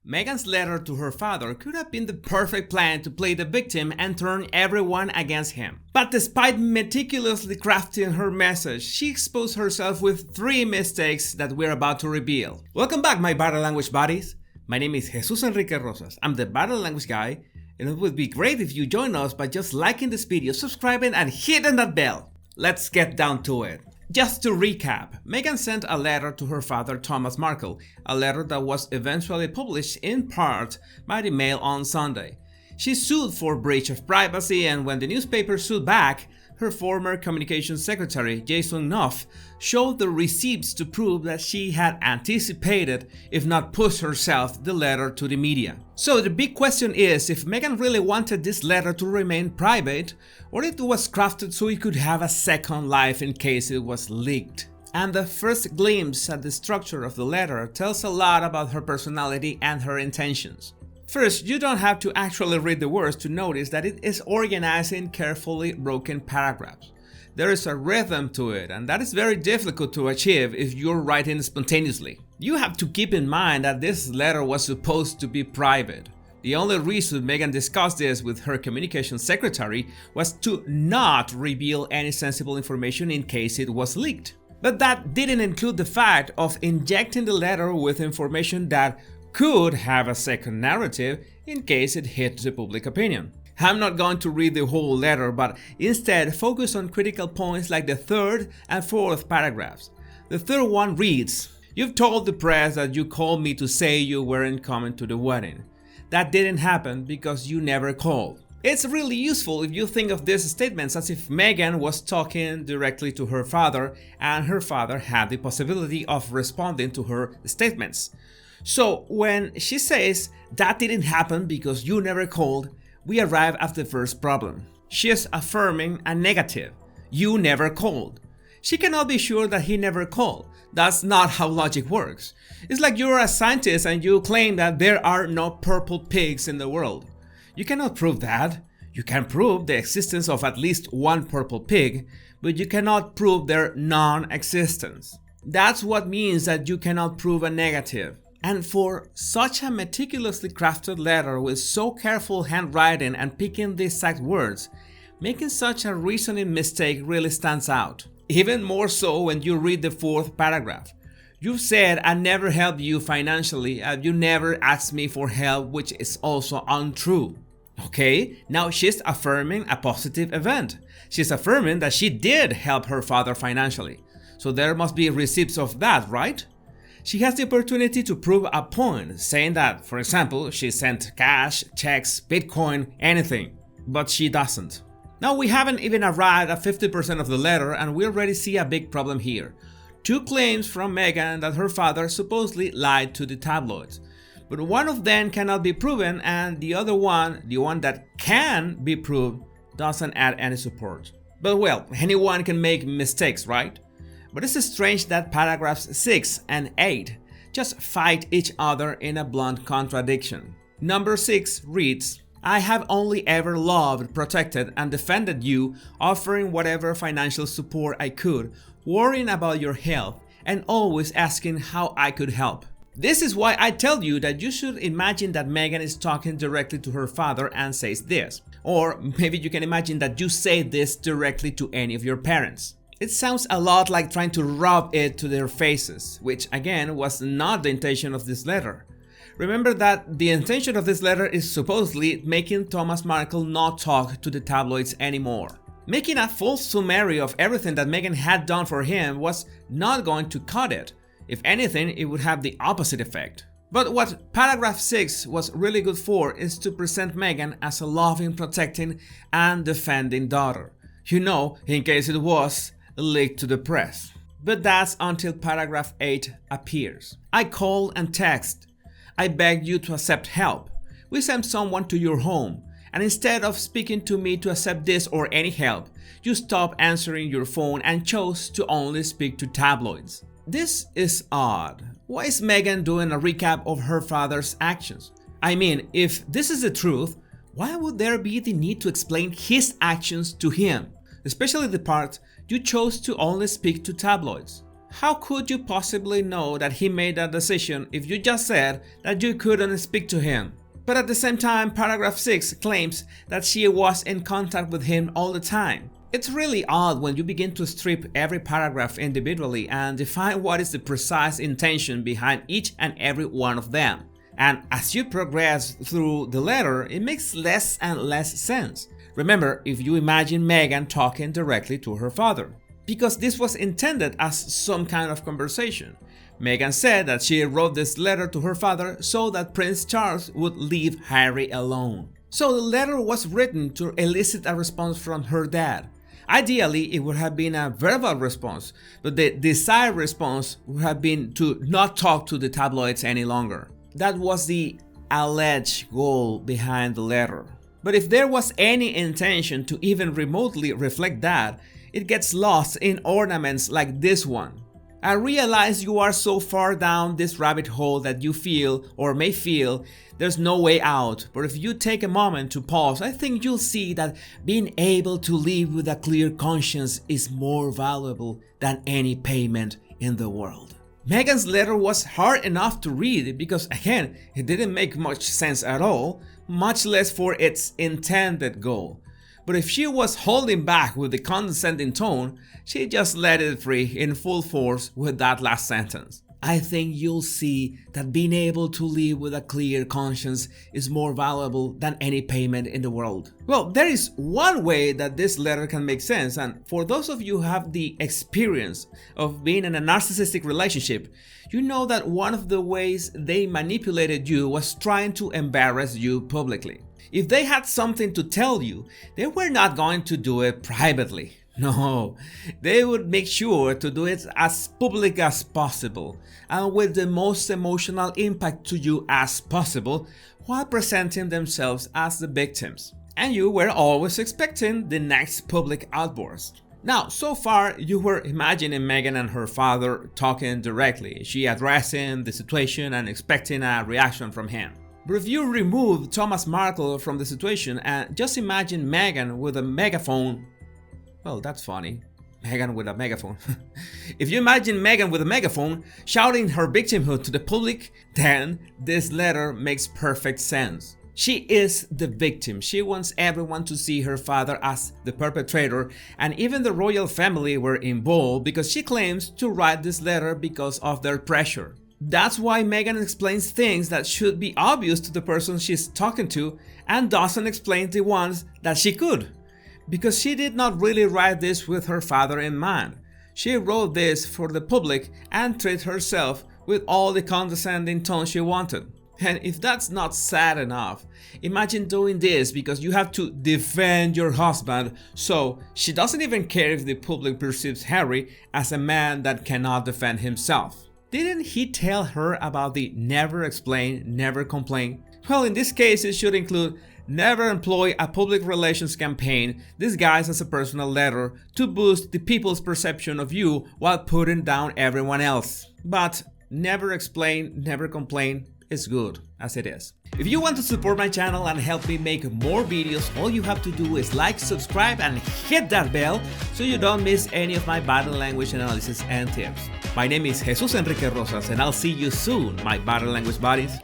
Meghan's letter to her father could have been the perfect plan to play the victim and turn everyone against him. But despite meticulously crafting her message, she exposed herself with 3 mistakes that we're about to reveal. Welcome back, my body language buddies. My name is Jesus Enrique Rosas. I'm the body language guy, and it would be great if you join us by just liking this video, subscribing, and hitting that bell. Let's get down to it. Just to recap, Meghan sent a letter to her father Thomas Markle, a letter that was eventually published in part by the Mail on Sunday. She sued for breach of privacy, and when the newspaper sued back, her former communications secretary, Jason Knopf, showed the receipts to prove that she had anticipated, if not pushed herself, the letter to the media. So the big question is if Meghan really wanted this letter to remain private, or if it was crafted so it could have a second life in case it was leaked. And the first glimpse at the structure of the letter tells a lot about her personality and her intentions. First, you don't have to actually read the words to notice that it is organized in carefully broken paragraphs. There is a rhythm to it, and that is very difficult to achieve if you're writing spontaneously. You have to keep in mind that this letter was supposed to be private. The only reason Meghan discussed this with her communications secretary was to not reveal any sensible information in case it was leaked. But that didn't include the fact of injecting the letter with information that could have a second narrative in case it hit the public opinion. I'm not going to read the whole letter, but instead focus on critical points like the 3rd and 4th paragraphs. The 3rd one reads, "You've told the press that you called me to say you weren't coming to the wedding. That didn't happen because you never called." It's really useful if you think of these statements as if Meghan was talking directly to her father and her father had the possibility of responding to her statements. So when she says, "that didn't happen because you never called," we arrive at the first problem. She is affirming a negative. You never called. She cannot be sure that he never called. That's not how logic works. It's like you're a scientist and you claim that there are no purple pigs in the world. You cannot prove that. You can prove the existence of at least one purple pig, but you cannot prove their non-existence. That's what means that you cannot prove a negative. And for such a meticulously crafted letter with so careful handwriting and picking the exact words, making such a reasoning mistake really stands out. Even more so when you read the 4th paragraph. You've said I never helped you financially and you never asked me for help, which is also untrue. Okay, now she's affirming a positive event. She's affirming that she did help her father financially. So there must be receipts of that, right? She has the opportunity to prove a point, saying that, for example, she sent cash, checks, Bitcoin, anything, but she doesn't. Now we haven't even arrived at 50% of the letter and we already see a big problem here. 2 claims from Meghan that her father supposedly lied to the tabloids, but one of them cannot be proven and the other one, the one that can be proved, doesn't add any support. But well, anyone can make mistakes, right? But it's strange that paragraphs 6 and 8 just fight each other in a blunt contradiction. Number 6 reads, "I have only ever loved, protected, and defended you, offering whatever financial support I could, worrying about your health, and always asking how I could help." This is why I tell you that you should imagine that Meghan is talking directly to her father and says this. Or maybe you can imagine that you say this directly to any of your parents. It sounds a lot like trying to rub it to their faces, which again was not the intention of this letter. Remember that the intention of this letter is supposedly making Thomas Markle not talk to the tabloids anymore. Making a full summary of everything that Meghan had done for him was not going to cut it. If anything, it would have the opposite effect. But what paragraph 6 was really good for is to present Meghan as a loving, protecting, and defending daughter. You know, in case it was leaked to the press. But that's until paragraph 8 appears. "I called and text. I begged you to accept help. We sent someone to your home, and instead of speaking to me to accept this or any help, you stopped answering your phone and chose to only speak to tabloids." This is odd. Why is Meghan doing a recap of her father's actions? I mean, if this is the truth, why would there be the need to explain his actions to him? Especially the part, "You chose to only speak to tabloids." How could you possibly know that he made that decision if you just said that you couldn't speak to him? But at the same time, paragraph 6 claims that she was in contact with him all the time. It's really odd when you begin to strip every paragraph individually and define what is the precise intention behind each and every one of them. And as you progress through the letter, it makes less and less sense. Remember, if you imagine Meghan talking directly to her father, because this was intended as some kind of conversation. Meghan said that she wrote this letter to her father so that Prince Charles would leave Harry alone. So the letter was written to elicit a response from her dad. Ideally, it would have been a verbal response, but the desired response would have been to not talk to the tabloids any longer. That was the alleged goal behind the letter. But if there was any intention to even remotely reflect that, it gets lost in ornaments like this one. I realize you are so far down this rabbit hole that you feel, or may feel, there's no way out. But if you take a moment to pause, I think you'll see that being able to live with a clear conscience is more valuable than any payment in the world. Meghan's letter was hard enough to read because, again, it didn't make much sense at all, much less for its intended goal. But if she was holding back with the condescending tone, she just let it free in full force with that last sentence. I think you'll see that being able to live with a clear conscience is more valuable than any payment in the world. Well, there is one way that this letter can make sense, and for those of you who have the experience of being in a narcissistic relationship, you know that one of the ways they manipulated you was trying to embarrass you publicly. If they had something to tell you, they were not going to do it privately. No, they would make sure to do it as public as possible and with the most emotional impact to you as possible while presenting themselves as the victims. And you were always expecting the next public outburst. Now, so far, you were imagining Meghan and her father talking directly, she addressing the situation and expecting a reaction from him. But if you remove Thomas Markle from the situation and just imagine Meghan with a megaphone, well, that's funny. Meghan with a megaphone. If you imagine Meghan with a megaphone shouting her victimhood to the public, then this letter makes perfect sense. She is the victim. She wants everyone to see her father as the perpetrator, and even the royal family were involved because she claims to write this letter because of their pressure. That's why Meghan explains things that should be obvious to the person she's talking to and doesn't explain the ones that she could. Because she did not really write this with her father in mind. She wrote this for the public and treated herself with all the condescending tone she wanted. And if that's not sad enough, imagine doing this because you have to defend your husband, so she doesn't even care if the public perceives Harry as a man that cannot defend himself. Didn't he tell her about the never explain, never complain? Well, in this case, it should include never employ a public relations campaign disguised as a personal letter to boost the people's perception of you while putting down everyone else. But never explain, never complain is good as it is. If you want to support my channel and help me make more videos, all you have to do is like, subscribe, and hit that bell so you don't miss any of my body language analysis and tips. My name is Jesus Enrique Rosas, and I'll see you soon, my body language buddies.